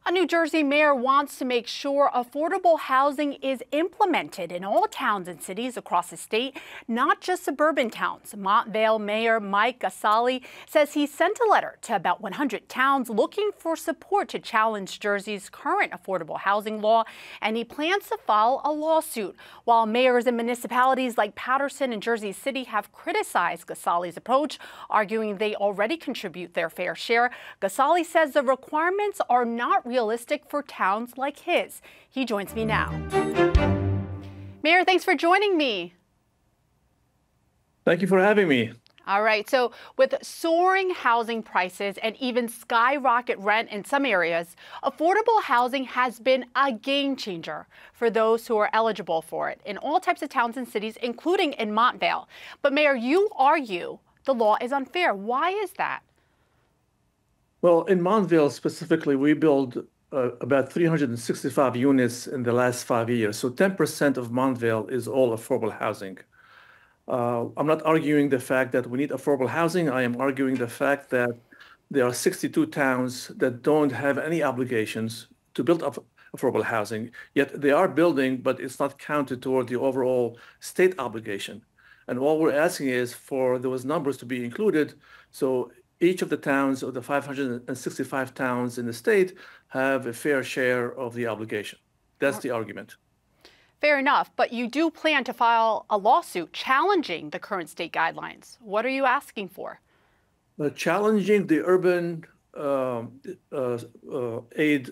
A New Jersey mayor wants to make sure affordable housing is implemented in all towns and cities across the state, not just suburban towns. Montvale Mayor Mike Gassali says he sent a letter to about 100 towns looking for support to challenge Jersey's current affordable housing law, and he plans to file a lawsuit. While mayors in municipalities like Paterson and Jersey City have criticized Gassali's approach, arguing they already contribute their fair share, Gassali says the requirements are not realistic for towns like his. He joins me now. Mayor, thanks for joining me. Thank you for having me. All right, so with soaring housing prices and even skyrocket rent in some areas, affordable housing has been a game changer for those who are eligible for it in all types of towns and cities, including in Montvale. But Mayor, you argue the law is unfair. Why is that? Well, in Montvale specifically, we built about 365 units in the last 5 years. So 10% of Montvale is all affordable housing. I'm not arguing the fact that we need affordable housing. I am arguing the fact that there are 62 towns that don't have any obligations to build affordable housing, yet they are building, but it's not counted toward the overall state obligation. And all we're asking is for those numbers to be included. So each of the towns, of the 565 towns in the state, have a fair share of the obligation. That's the argument. Fair enough, but you do plan to file a lawsuit challenging the current state guidelines. What are you asking for? Challenging the urban aid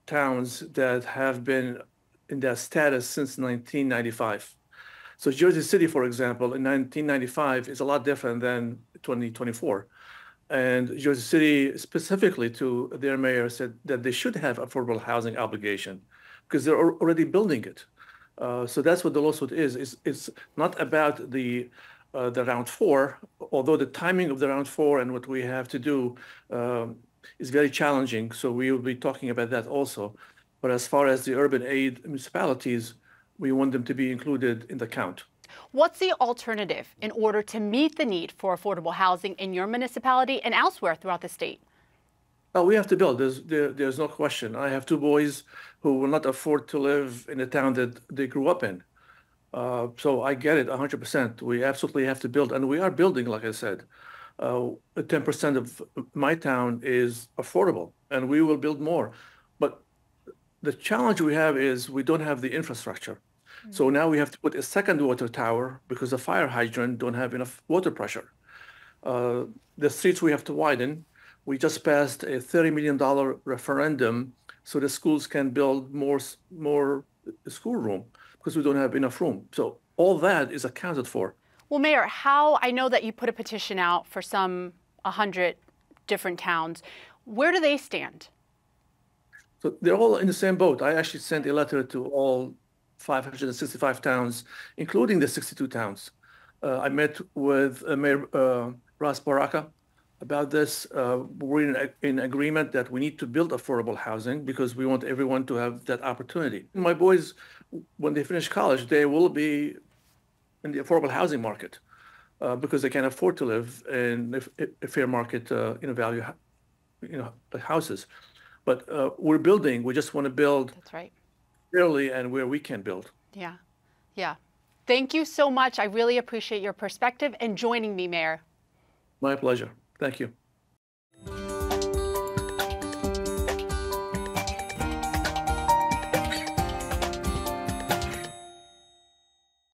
towns that have been in that status since 1995. So Jersey City, for example, in 1995 is a lot different than 2024. And Jersey City, specifically to their mayor, said that they should have affordable housing obligation because they're already building it. So that's what the lawsuit is. It's not about the round four, although the timing of the round four and what we have to do is very challenging. So we will be talking about that also. But as far as the urban aid municipalities, we want them to be included in the count. What's the alternative in order to meet the need for affordable housing in your municipality and elsewhere throughout the state? We have to build. There's no question. I have two boys who will not afford to live in the town that they grew up in. So I get it 100%. We absolutely have to build. And we are building, like I said. 10% of my town is affordable, and we will build more. But the challenge we have is we don't have the infrastructure. So now we have to put a second water tower because the fire hydrant don't have enough water pressure. The streets we have to widen. We just passed a $30 million referendum so the schools can build more schoolroom because we don't have enough room. So all that is accounted for. Well, Mayor, I know that you put a petition out for some 100 different towns. Where do they stand? So they're all in the same boat. I actually sent a letter to all 565 towns, including the 62 towns. I met with Mayor Ras Baraka about this. We're in agreement that we need to build affordable housing because we want everyone to have that opportunity. My boys, when they finish college, they will be in the affordable housing market because they can afford to live in a fair market, value, houses. But we're building. We just want to build. That's right. Fairly and where we can build. Yeah. Thank you so much. I really appreciate your perspective and joining me, Mayor. My pleasure. Thank you.